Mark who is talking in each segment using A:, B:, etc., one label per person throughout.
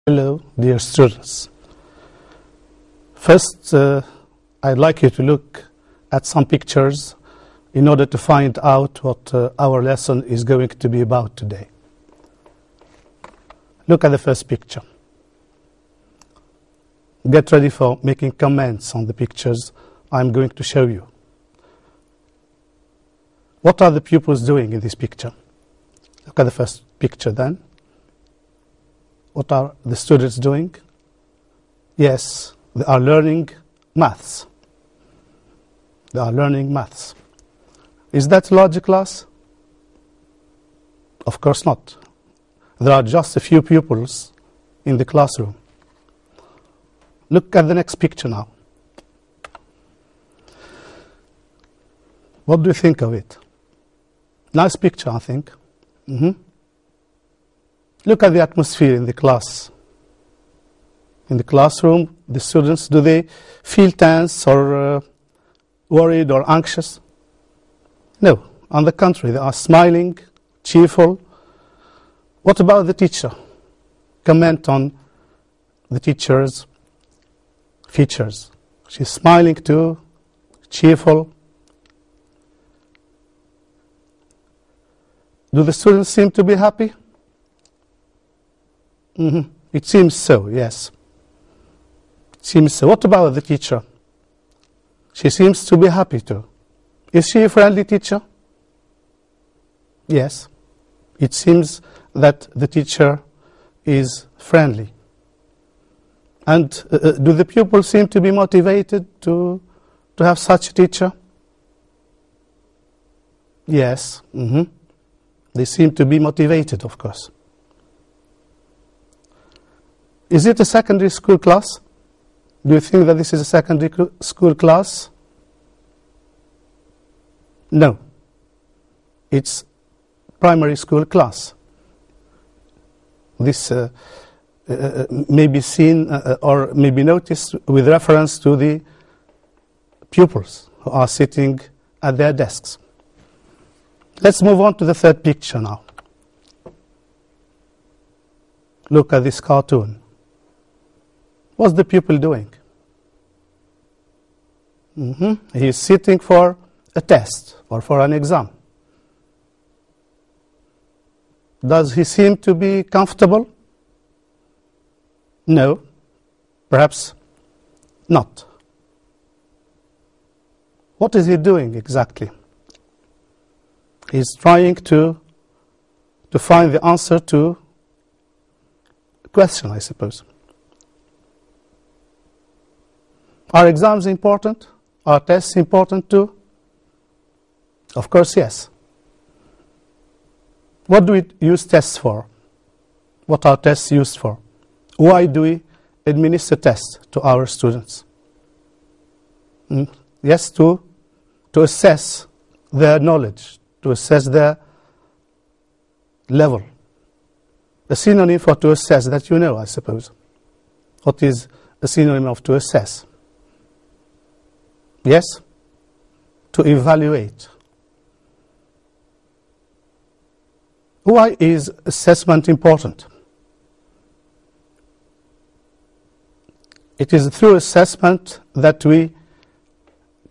A: Hello, dear students. First, I'd like you to look at some pictures in order to find out what our lesson is going to be about today. Look at the first picture. Get ready for making comments on the pictures I'm going to show you. What are the pupils doing in this picture? Look at the first picture then. What are the students doing? Yes, they are learning maths. They are learning maths. Is that a large class? Of course not. There are just a few pupils in the classroom. Look at the next picture now. What do you think of it? Nice picture, I think. Look at the atmosphere in the class. In the classroom, the students, do they feel tense or worried or anxious? No. On the contrary, they are smiling, cheerful. What about the teacher? Comment on the teacher's features. She's smiling too, cheerful. Do the students seem to be happy? It seems so, yes. It seems so. What about the teacher? She seems to be happy too. Is she a friendly teacher? Yes. It seems that the teacher is friendly. And do the pupils seem to be motivated to have such a teacher? Yes. They seem to be motivated, of course. Is it a secondary school class? Do you think that this is a secondary school class? No. It's primary school class. This may be seen or may be noticed with reference to the pupils who are sitting at their desks. Let's move on to the third picture now. Look at this cartoon. What's the pupil doing? He is sitting for a test or for an exam. Does he seem to be comfortable? No, perhaps not. What is he doing exactly? He's trying to find the answer to a question, I suppose. Are exams important? Are tests important too? Of course, yes. What do we use tests for? What are tests used for? Why do we administer tests to our students? Yes, to assess their knowledge, to assess their level. A synonym for to assess that you know, I suppose. What is a synonym of to assess? Yes? To evaluate. Why is assessment important? It is through assessment that we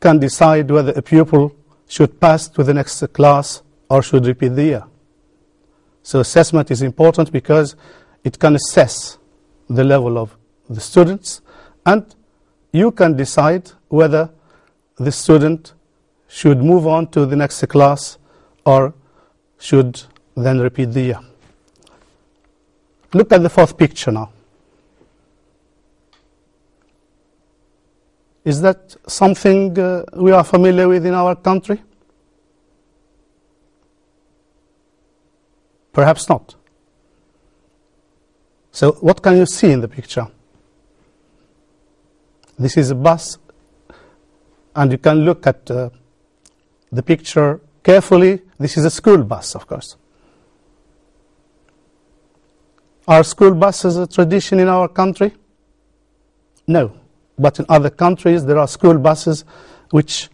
A: can decide whether a pupil should pass to the next class or should repeat the year. So assessment is important because it can assess the level of the students, and you can decide whether the student should move on to the next class or should then repeat the year. Look at the fourth picture now. Is that something we are familiar with in our country? Perhaps not. So what can you see in the picture? This is a bus, and you can look at the picture carefully. This is a school bus, of course. Are school buses a tradition in our country? No. But in other countries, there are school buses which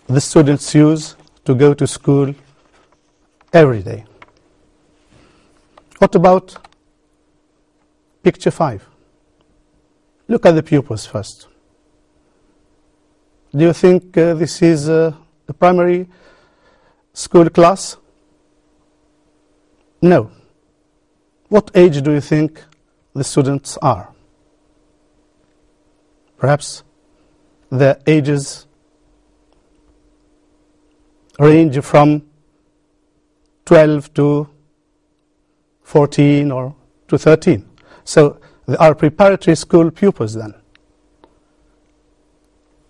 A: the students use to go to school every day. What about Picture 5. Look at the pupils first. Do you think this is a primary school class? No. What age do you think the students are? Perhaps their ages range from 12 to 14 or to 13. So they are preparatory school pupils then.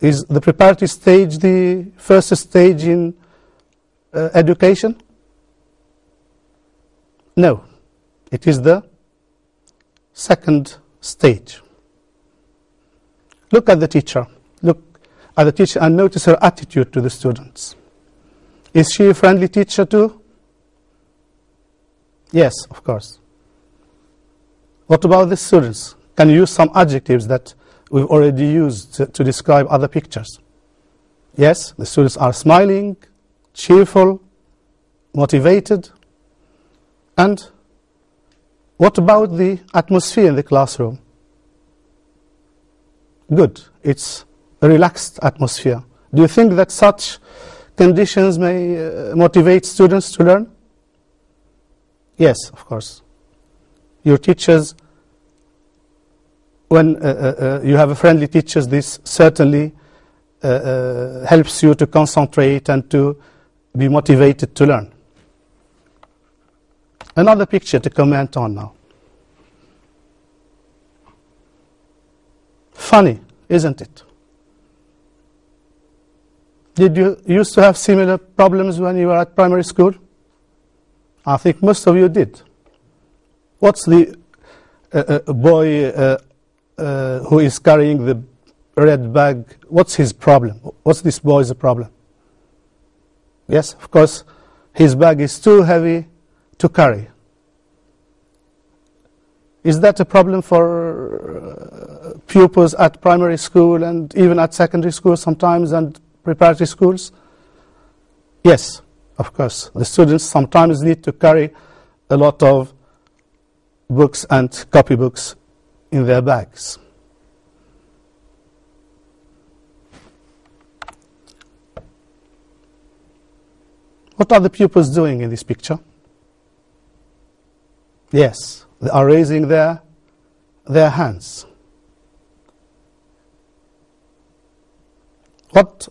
A: Is the preparatory stage the first stage in education? No. It is the second stage. Look at the teacher. Look at the teacher and notice her attitude to the students. Is she a friendly teacher too? Yes, of course. What about the students? Can you use some adjectives that we've already used to describe other pictures? Yes, the students are smiling, cheerful, motivated. And what about the atmosphere in the classroom? Good. It's a relaxed atmosphere. Do you think that such conditions may motivate students to learn? Yes, of course. Your teachers, when you have a friendly teacher, this certainly helps you to concentrate and to be motivated to learn. Another picture to comment on now. Funny, isn't it? Did you used to have similar problems when you were at primary school? I think most of you did. What's the boy who is carrying the red bag? What's his problem? What's this boy's problem? Yes, of course, his bag is too heavy to carry. Is that a problem for pupils at primary school and even at secondary school sometimes and preparatory schools? Yes, of course. The students sometimes need to carry a lot of books and copybooks in their bags. What are the pupils doing in this picture? Yes, they are raising their hands. What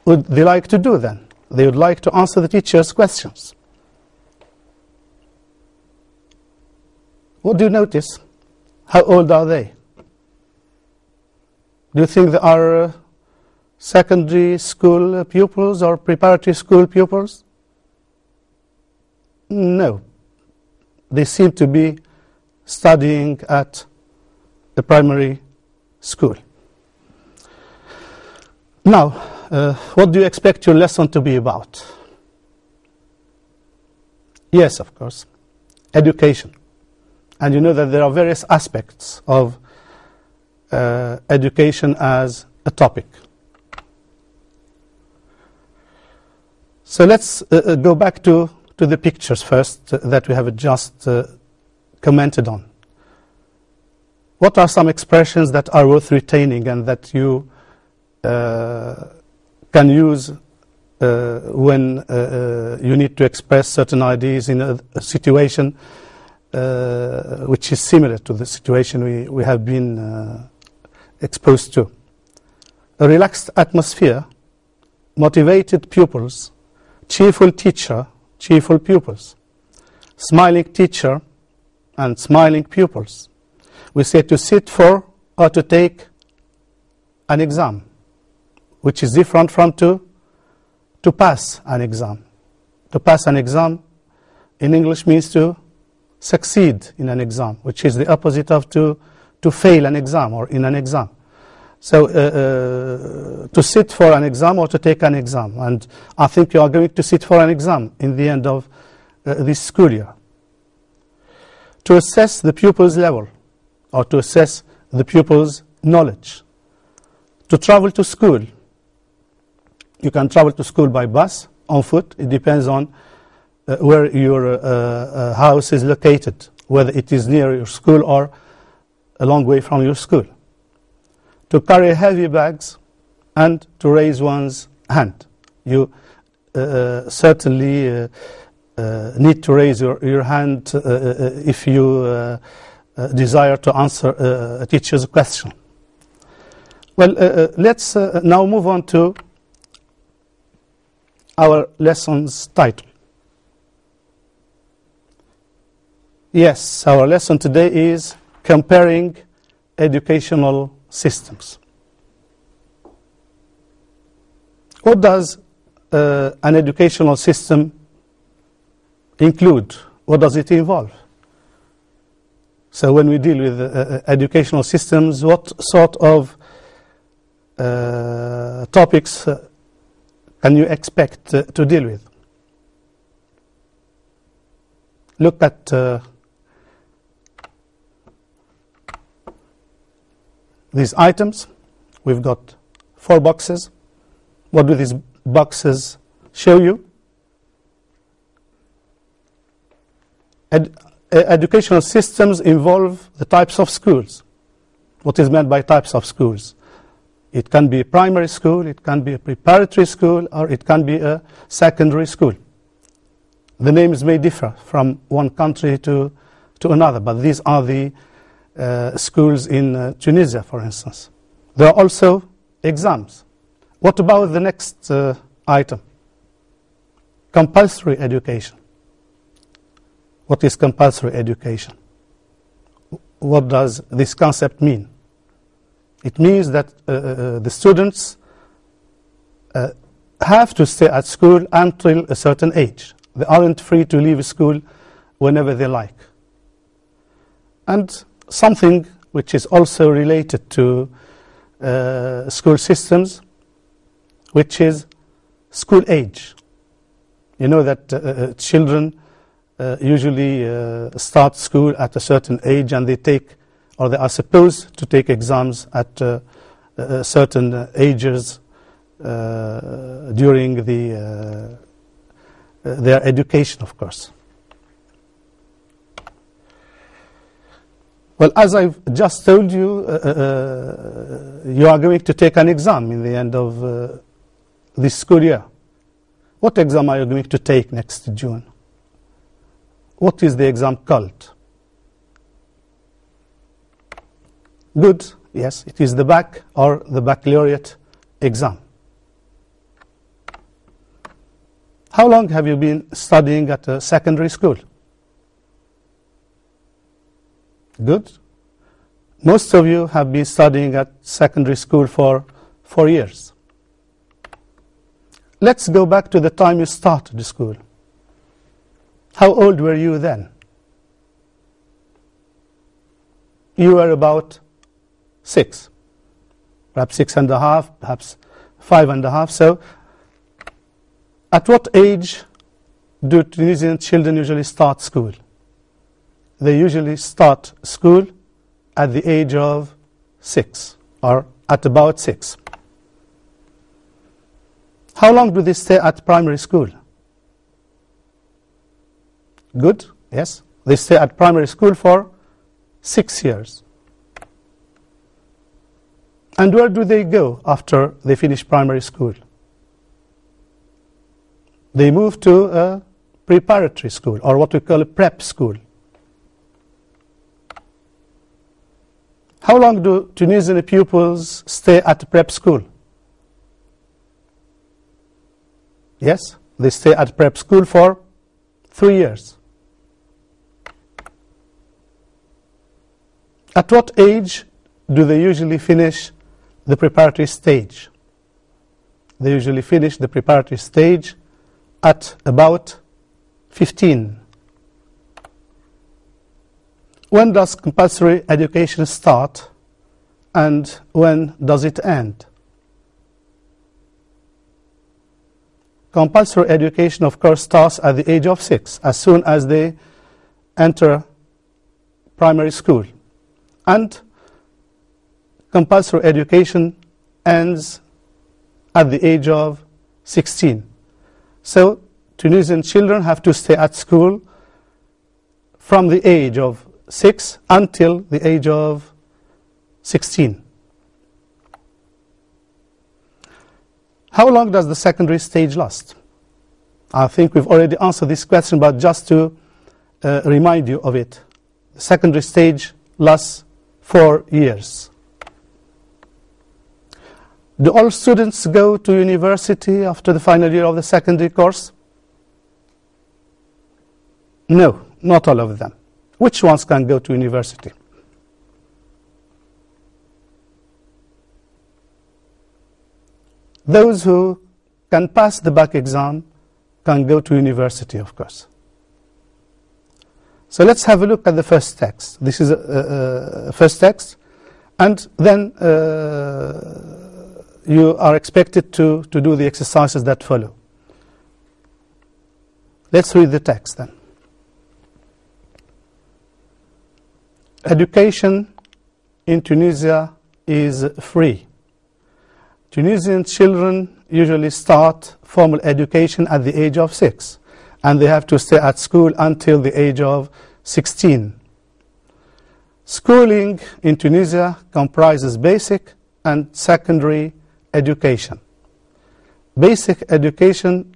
A: would they like to do then? They would like to answer the teacher's questions. What do you notice? How old are they? Do you think they are secondary school pupils or preparatory school pupils? No. They seem to be studying at the primary school. Now, what do you expect your lesson to be about? Yes, of course, education. And you know that there are various aspects of education as a topic. So let's go back to the pictures first that we have just commented on. What are some expressions that are worth retaining and that you can use when you need to express certain ideas in a situation which is similar to the situation we have been exposed to? A relaxed atmosphere, motivated pupils, cheerful teacher, cheerful pupils, smiling teacher, and smiling pupils. We say to sit for or to take an exam, which is different from to pass an exam. To pass an exam in English means to succeed in an exam, which is the opposite of to fail an exam or in an exam. So to sit for an exam or to take an exam. And I think you are going to sit for an exam in the end of this school year. To assess the pupil's level or to assess the pupil's knowledge. To travel to school. You can travel to school by bus, on foot. It depends on where your house is located whether it is near your school or a long way from your school, to carry heavy bags, and to raise one's hand. You certainly need to raise your hand if you desire to answer a teacher's question. Well, let's now move on to our lesson's title. Yes, our lesson today is comparing educational systems. What does an educational system include? What does it involve? So when we deal with educational systems, what sort of topics can you expect to deal with? Look at these items. We've got 4 boxes. What do these boxes show you? Educational systems involve the types of schools. What is meant by types of schools? It can be a primary school, it can be a preparatory school, or it can be a secondary school. The names may differ from one country to another, but these are the schools in Tunisia, for instance. There are also exams. What about the next item? Compulsory education. What is compulsory education? What does this concept mean? It means that the students have to stay at school until a certain age. They aren't free to leave school whenever they like. And something which is also related to school systems, which is school age. You know that children usually start school at a certain age, and they take, or they are supposed to take exams at certain ages during their education, of course. Well, as I've just told you, you are going to take an exam in the end of this school year. What exam are you going to take next June? What is the exam called? Good, yes, it is the BAC or the baccalaureate exam. How long have you been studying at a secondary school? Good. Most of you have been studying at secondary school for 4 years. Let's go back to the time you started school. How old were you then? You were about 6, perhaps 6.5, perhaps 5.5. So, at what age do Tunisian children usually start school? They usually start school at the age of 6, or at about 6. How long do they stay at primary school? Good, yes. They stay at primary school for 6 years. And where do they go after they finish primary school? They move to a preparatory school, or what we call a prep school. How long do Tunisian pupils stay at prep school? Yes, they stay at prep school for 3 years. At what age do they usually finish the preparatory stage? They usually finish the preparatory stage at about 15. When does compulsory education start, and when does it end? Compulsory education, of course, starts at the age of 6, as soon as they enter primary school. And compulsory education ends at the age of 16. So Tunisian children have to stay at school from the age of 6 until the age of 16. How long does the secondary stage last? I think we've already answered this question, but just to remind you of it. The secondary stage lasts 4 years. Do all students go to university after the final year of the secondary course? No, not all of them. Which ones can go to university? Those who can pass the back exam can go to university, of course. So let's have a look at the first text. This is a first text, and then you are expected to do the exercises that follow. Let's read the text then. Education in Tunisia is free. Tunisian children usually start formal education at the age of 6, and they have to stay at school until the age of 16. Schooling in Tunisia comprises basic and secondary education. Basic education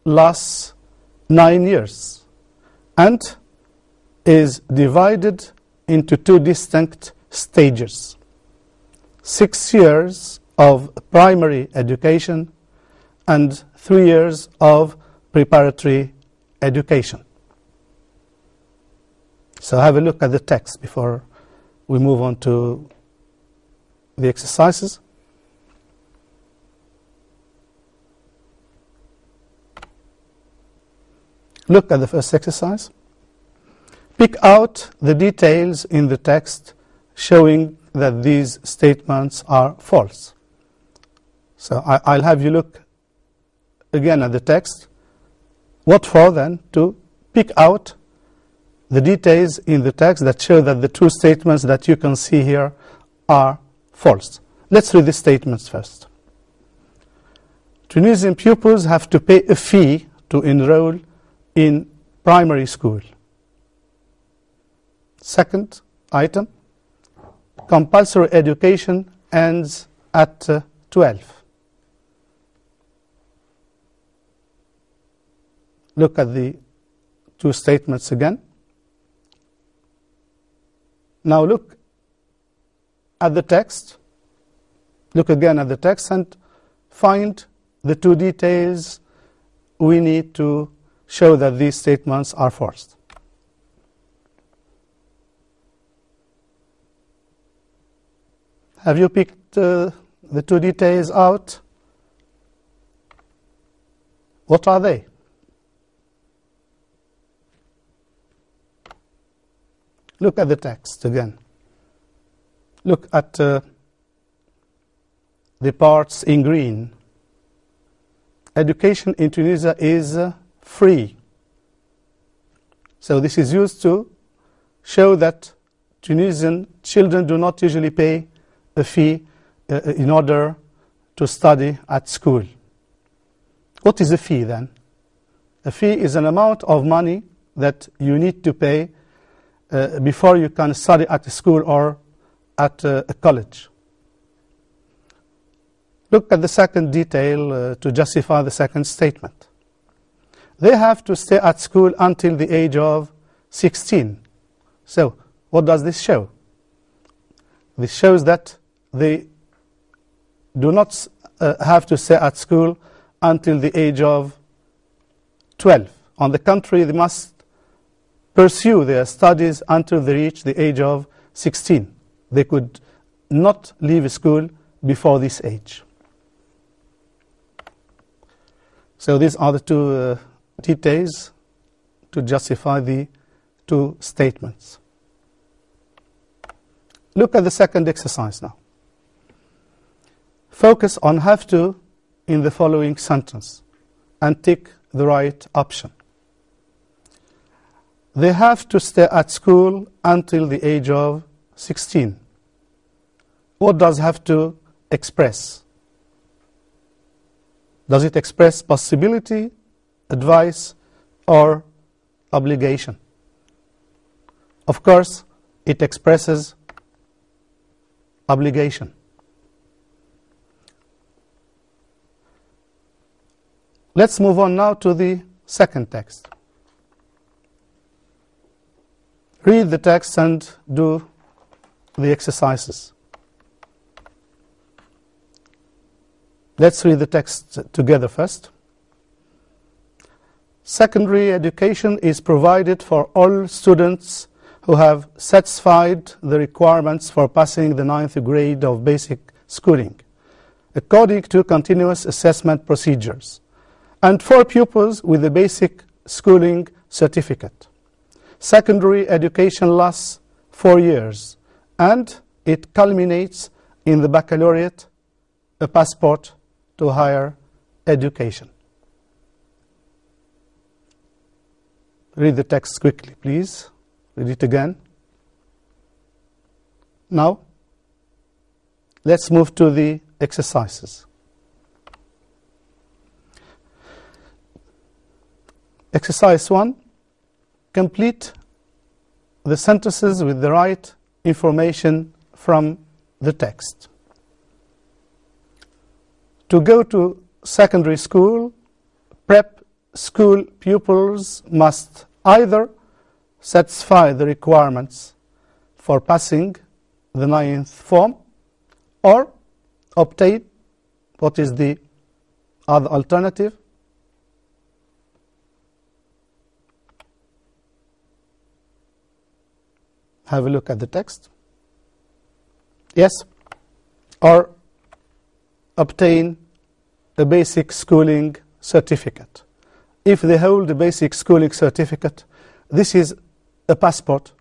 A: lasts 9 years and is divided into 2 distinct stages. 6 years of primary education and 3 years of preparatory education. So have a look at the text before we move on to the exercises. Look at the first exercise. Pick out the details in the text showing that these statements are false. So I'll have you look again at the text. What for then? To pick out the details in the text that show that the 2 statements that you can see here are false. Let's read the statements first. Tunisian pupils have to pay a fee to enroll in primary school. Second item, compulsory education ends at 12. Look at the 2 statements again. Now look at the text. Look again at the text and find the 2 details we need to show that these statements are false. Have you picked the 2 details out? What are they? Look at the text again. Look at the parts in green. Education in Tunisia is free. So this is used to show that Tunisian children do not usually pay a fee in order to study at school. What is a fee then? A fee is an amount of money that you need to pay before you can study at a school or at a college. Look at the second detail to justify the second statement. They have to stay at school until the age of 16. So, what does this show? This shows that they do not have to stay at school until the age of 12. On the contrary, they must pursue their studies until they reach the age of 16. They could not leave school before this age. So these are the 2 details to justify the 2 statements. Look at the second exercise now. Focus on have to in the following sentence and tick the right option. They have to stay at school until the age of 16. What does have to express? Does it express possibility, advice, or obligation? Of course, it expresses obligation. Let's move on now to the second text. Read the text and do the exercises. Let's read the text together first. Secondary education is provided for all students who have satisfied the requirements for passing the 9th grade of basic schooling, according to continuous assessment procedures, and for pupils with a basic schooling certificate. Secondary education lasts 4 years, and it culminates in the baccalaureate, a passport to higher education. Read the text quickly, please. Read it again. Now, let's move to the exercises. Exercise 1. Complete the sentences with the right information from the text. To go to secondary school, prep school pupils must either satisfy the requirements for passing the 9th form or obtain, what is the other alternative? Have a look at the text. Yes, or obtain a basic schooling certificate. If they hold a basic schooling certificate, this is a passport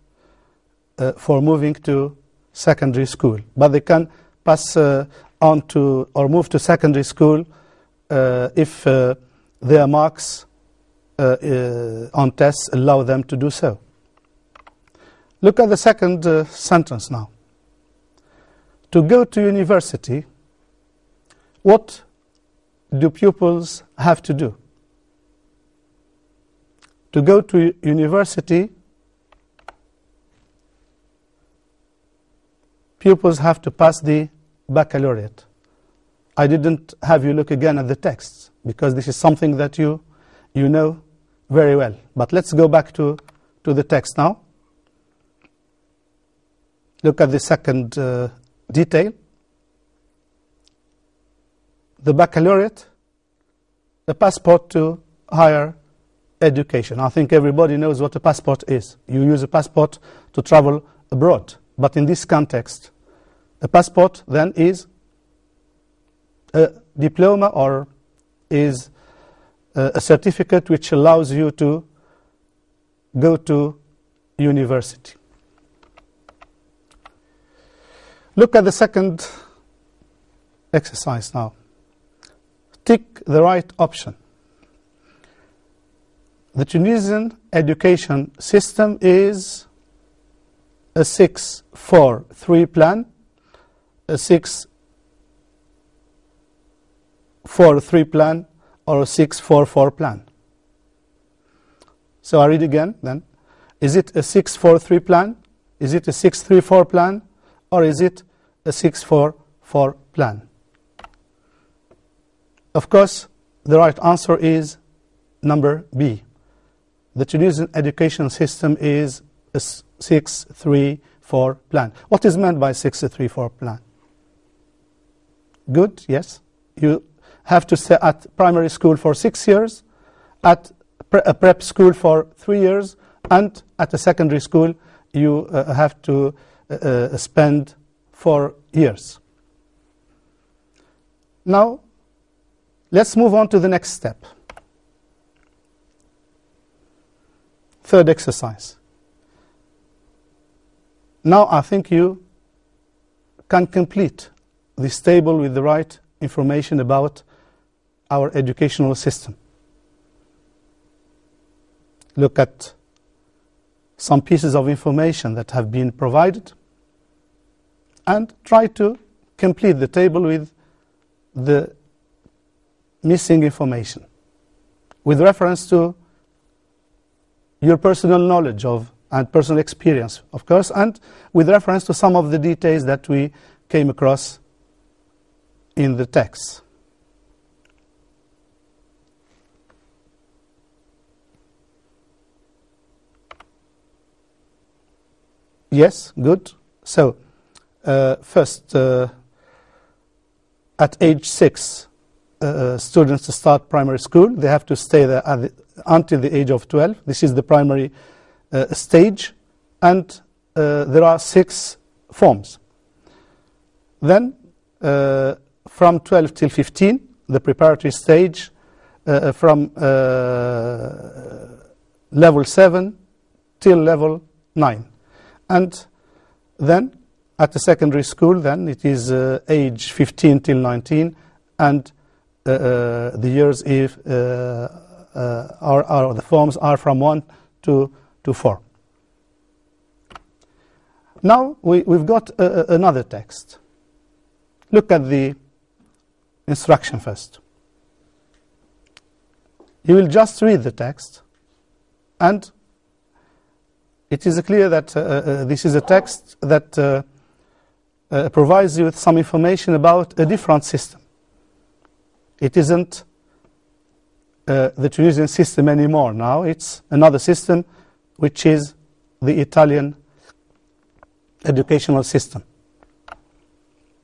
A: for moving to secondary school. But they can pass on to or move to secondary school if their marks on tests allow them to do so. Look at the second sentence now. To go to university, what do pupils have to do? To go to university, pupils have to pass the baccalaureate. I didn't have you look again at the text because this is something that you know very well. But let's go back to the text now. Look at the second detail. The baccalaureate, a passport to higher education. I think everybody knows what a passport is. You use a passport to travel abroad. But in this context, a passport then is a diploma or is a certificate which allows you to go to university. Look at the second exercise now. Tick the right option. The Tunisian education system is a 6-4-3 plan, a 6-4-3 plan, or a 6-4-4 plan. So I read again then. Is it a 6-4-3 plan? Is it a 6-3-4 plan? Or is it a 6-4-4 plan? Of course, the right answer is number B. The Tunisian education system is a 6-3-4 plan. What is meant by 6-3-4 plan? Good, yes. You have to stay at primary school for 6 years, at a prep school for 3 years, and at a secondary school you have to spend 4 years. Now, let's move on to the next step. Third exercise. Now I think you can complete this table with the right information about our educational system. Look at some pieces of information that have been provided and try to complete the table with the missing information with reference to your personal knowledge of and personal experience, of course, and with reference to some of the details that we came across in the text. Yes, good. So, first, at age 6, students start primary school. They have to stay there until the age of 12. This is the primary stage, and there are 6 forms. Then, from 12 till 15, the preparatory stage, from level 7 till level 9. And then, at the secondary school, then it is age 15 till 19, and the years if the forms are from 1 to 4. Now we've got another text. Look at the instruction first. You will just read the text, and it is clear that this is a text that provides you with some information about a different system. It isn't the Tunisian system anymore now. It's another system, which is the Italian educational system.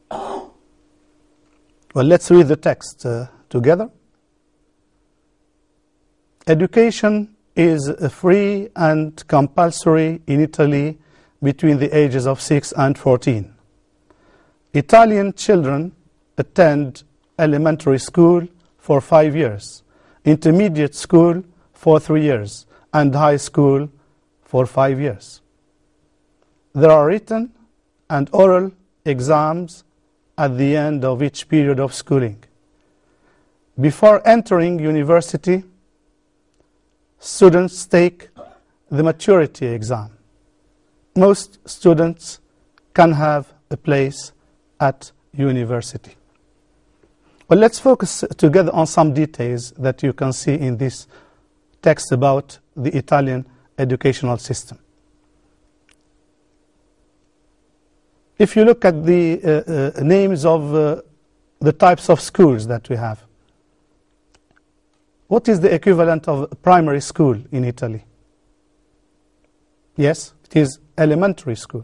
A: Well, let's read the text together. Education is free and compulsory in Italy between the ages of 6 and 14. Italian children attend elementary school for 5 years, intermediate school for 3 years, and high school for 5 years. There are written and oral exams at the end of each period of schooling. Before entering university, students take the maturity exam. Most students can have a place at university. Well, let's focus together on some details that you can see in this text about the Italian educational system. If you look at the names of the types of schools that we have, what is the equivalent of primary school in Italy? Yes, it is elementary school.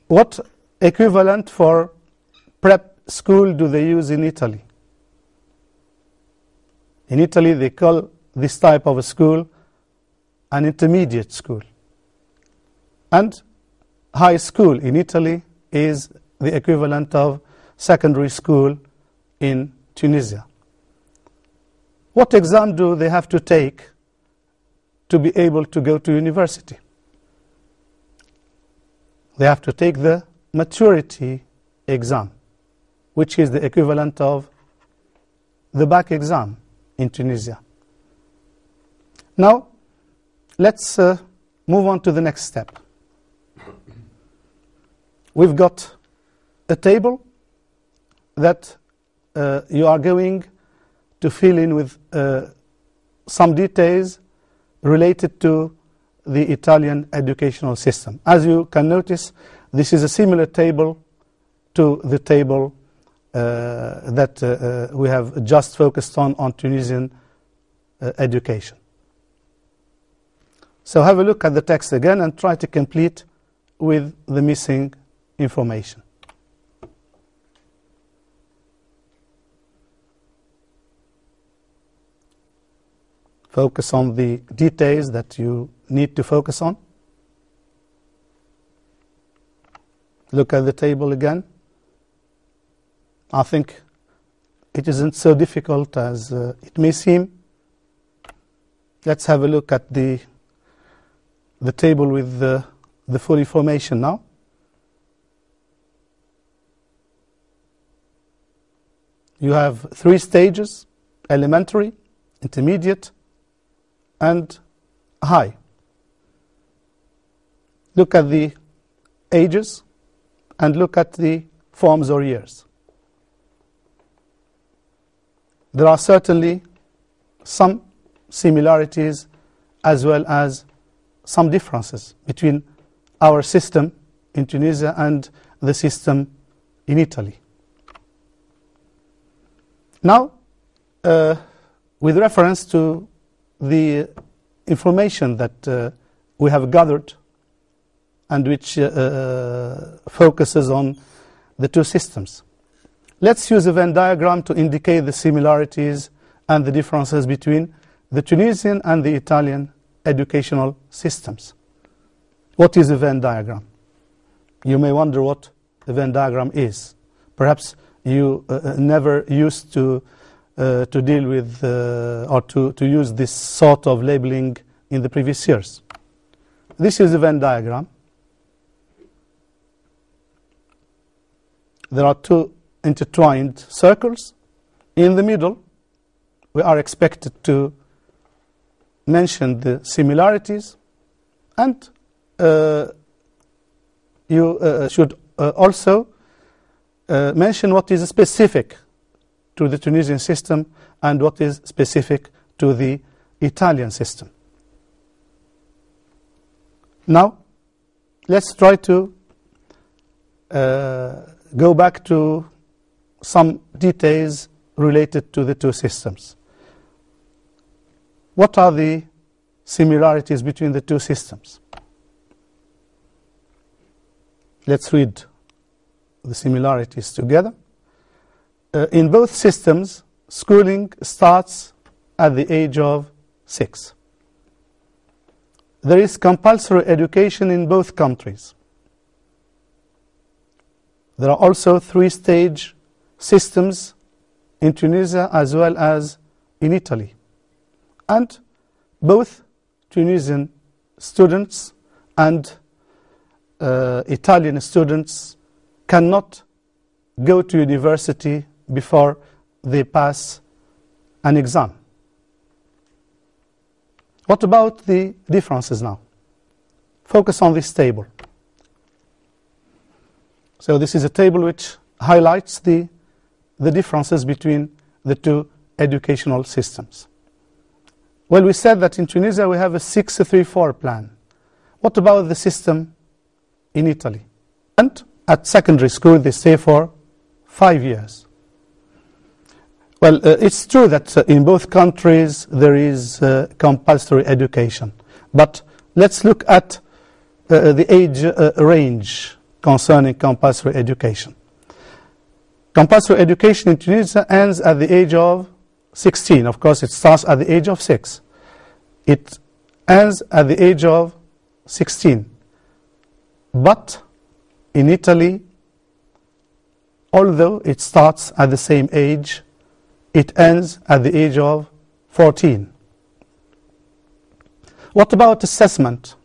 A: What equivalent for prep school do they use in Italy? In Italy, they call this type of a school an intermediate school. And high school in Italy is the equivalent of secondary school in Tunisia. What exam do they have to take to be able to go to university? They have to take the maturity exam, which is the equivalent of the bac exam in Tunisia. Now, let's move on to the next step. We've got a table that you are going to fill in with some details related to the Italian educational system. As you can notice, this is a similar table to the table that we have just focused on Tunisian education. So have a look at the text again and try to complete with the missing information. Focus on the details that you need to focus on. Look at the table again. I think it isn't so difficult as it may seem. Let's have a look at the table with the full information now. You have 3 stages: elementary, intermediate, and high. Look at the ages and look at the forms or years. There are certainly some similarities as well as some differences between our system in Tunisia and the system in Italy. Now, with reference to the information that we have gathered and which focuses on the two systems, let's use a Venn diagram to indicate the similarities and the differences between the Tunisian and the Italian educational systems. What is a Venn diagram? You may wonder what a Venn diagram is. Perhaps you never used to deal with or to use this sort of labeling in the previous years. This is a Venn diagram. There are two intertwined circles. In the middle, we are expected to mention the similarities, and you should also mention what is specific to the Tunisian system and what is specific to the Italian system. Now, let's try to go back to some details related to the two systems. What are the similarities between the two systems? Let's read the similarities together. In both systems, schooling starts at the age of 6. There is compulsory education in both countries. There are also 3-stage systems in Tunisia as well as in Italy. And both Tunisian students and Italian students cannot go to university before they pass an exam. What about the differences now? Focus on this table. So this is a table which highlights the differences between the two educational systems. Well, we said that in Tunisia we have a 6-3-4 plan. What about the system in Italy? And at secondary school they stay for 5 years. Well, it's true that in both countries there is compulsory education. But let's look at the age range concerning compulsory education. Compulsory education in Tunisia ends at the age of 16. Of course, it starts at the age of 6. It ends at the age of 16. But in Italy, although it starts at the same age, it ends at the age of 14. What about assessment?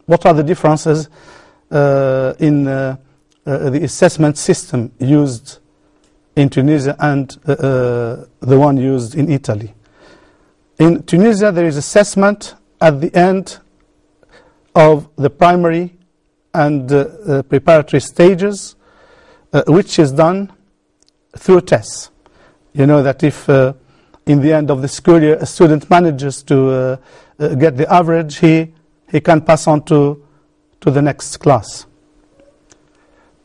A: What are the differences in the assessment system used in Tunisia and the one used in Italy? In Tunisia, there is assessment at the end of the primary and preparatory stages, which is done through tests. You know that if in the end of the school year a student manages to get the average, he can pass on to the next class.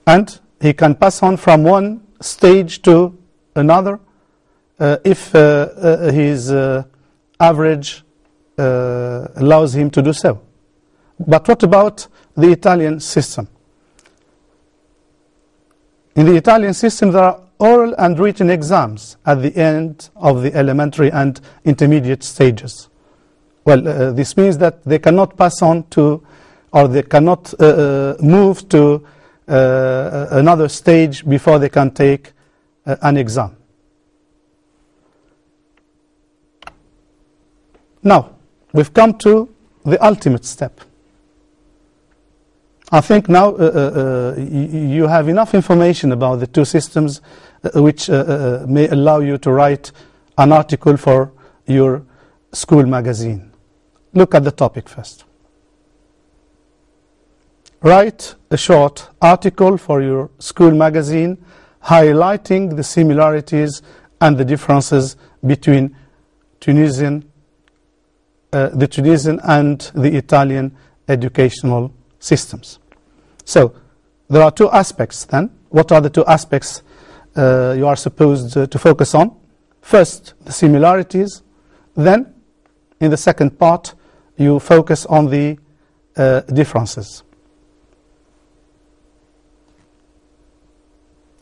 A: And he can pass on from one stage to another if his average allows him to do so. But what about the Italian system? In the Italian system there are oral and written exams at the end of the elementary and intermediate stages. Well, this means that they cannot pass on to, or they cannot move to another stage before they can take an exam. Now, we've come to the ultimate step. I think now you have enough information about the two systems which may allow you to write an article for your school magazine. Look at the topic first. Write a short article for your school magazine highlighting the similarities and the differences between Tunisian the Tunisian and the Italian educational systems. So there are two aspects then. What are the two aspects you are supposed to focus on? First, the similarities. Then, in the second part, you focus on the differences.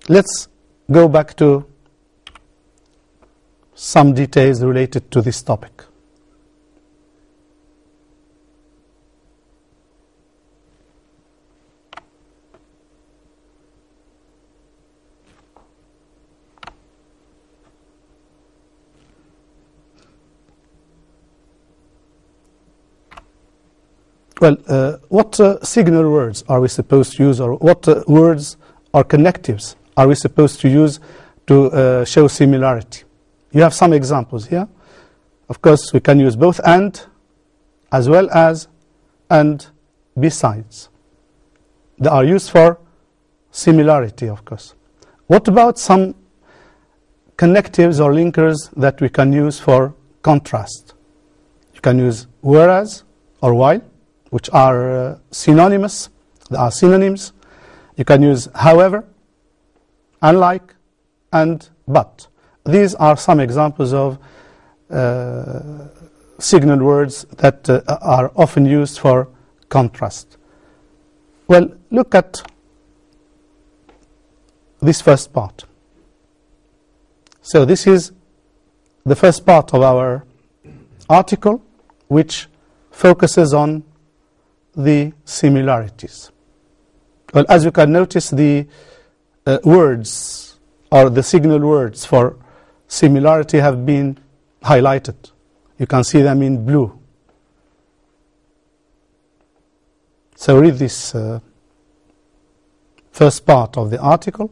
A: Let's go back to some details related to this topic. Well, what signal words are we supposed to use, or what words or connectives are we supposed to use to show similarity? You have some examples here. Of course, we can use both and, as well as, and besides. They are used for similarity, of course. What about some connectives or linkers that we can use for contrast? You can use whereas or while, which are synonymous. They are synonyms. You can use however, unlike, and but. These are some examples of signal words that are often used for contrast. Well, look at this first part. So this is the first part of our article, which focuses on the similarities. Well, as you can notice, the words or the signal words for similarity have been highlighted. You can see them in blue. So read this first part of the article.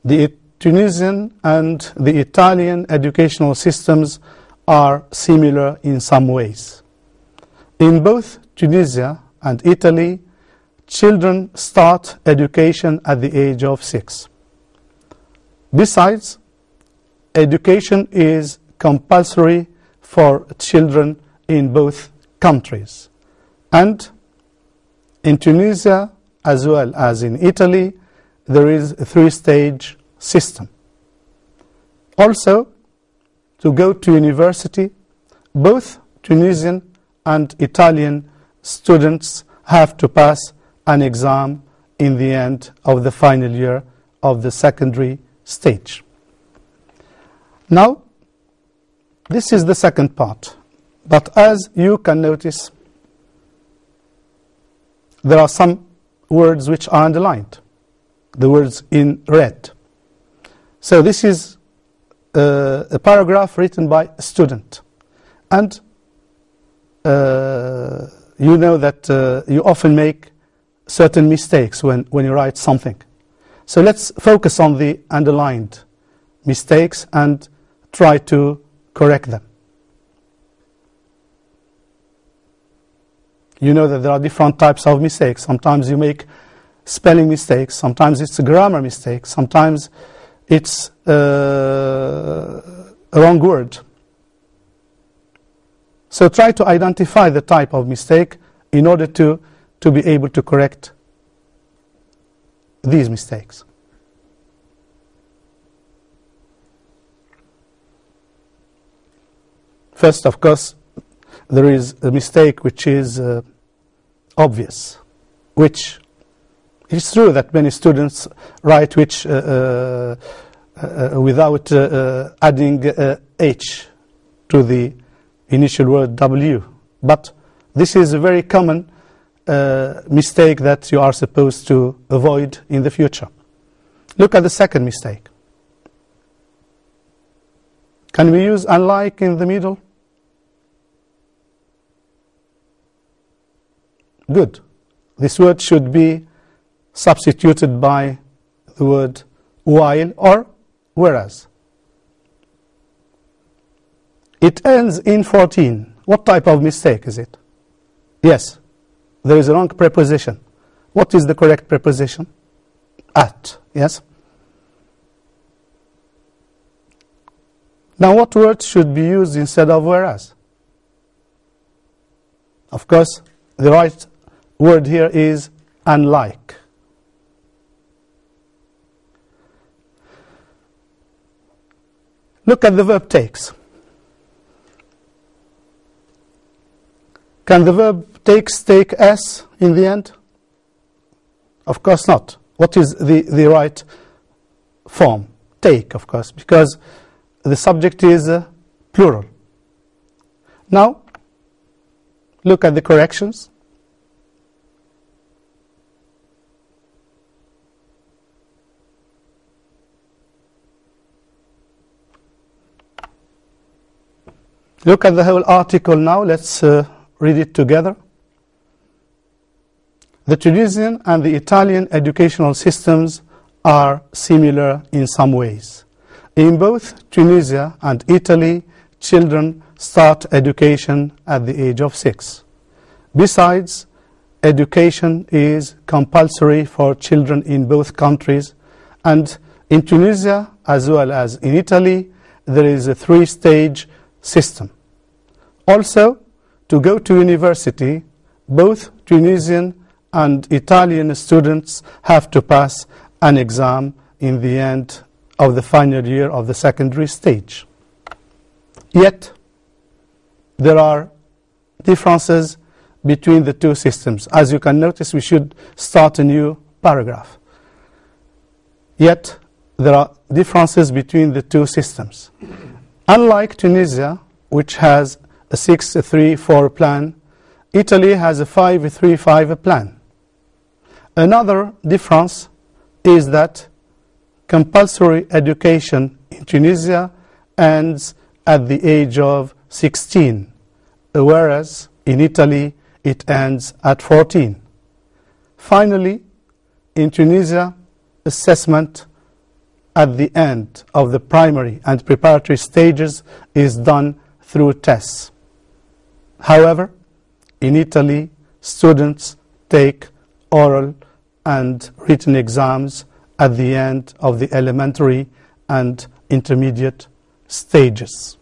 A: The Tunisian and the Italian educational systems are similar in some ways. In both Tunisia and Italy, children start education at the age of 6. Besides, education is compulsory for children in both countries. And in Tunisia, as well as in Italy, there is a 3-stage system. Also, to go to university, both Tunisian and Italian students have to pass an exam in the end of the final year of the secondary stage. Now, this is the second part. But as you can notice, there are some words which are underlined, the words in red. So this is a paragraph written by a student. And you know that you often make certain mistakes when you write something. So let's focus on the underlined mistakes and try to correct them. You know that there are different types of mistakes. Sometimes you make spelling mistakes, sometimes it's a grammar mistake, sometimes it's a wrong word. So try to identify the type of mistake in order to be able to correct these mistakes. First, of course, there is a mistake which is obvious, which it's true that many students write which without adding H to the initial word W. But this is a very common mistake that you are supposed to avoid in the future. Look at the second mistake. Can we use unlike in the middle? Good. This word should be substituted by the word while or whereas. It ends in 14. What type of mistake is it? Yes, there is a wrong preposition. What is the correct preposition? At, yes? Now what word should be used instead of whereas? Of course, the right word here is unlike. Look at the verb takes. Can the verb takes take S in the end? Of course not. What is the right form? Take, of course, because the subject is plural. Now, look at the corrections. Look at the whole article now. Let's read it together. The Tunisian and the Italian educational systems are similar in some ways. In both Tunisia and Italy, children start education at the age of 6. Besides, education is compulsory for children in both countries, and in Tunisia as well as in Italy, there is a 3-stage system. Also, to go to university, both Tunisian and Italian students have to pass an exam in the end of the final year of the secondary stage. Yet, there are differences between the two systems. As you can notice, we should start a new paragraph. Yet, there are differences between the two systems. Unlike Tunisia, which has a 6-3-4 plan, Italy has a 5-3-5 plan. Another difference is that compulsory education in Tunisia ends at the age of 16, whereas in Italy it ends at 14. Finally, in Tunisia, assessment at the end of the primary and preparatory stages is done through tests. However, in Italy, students take oral and written exams at the end of the elementary and intermediate stages.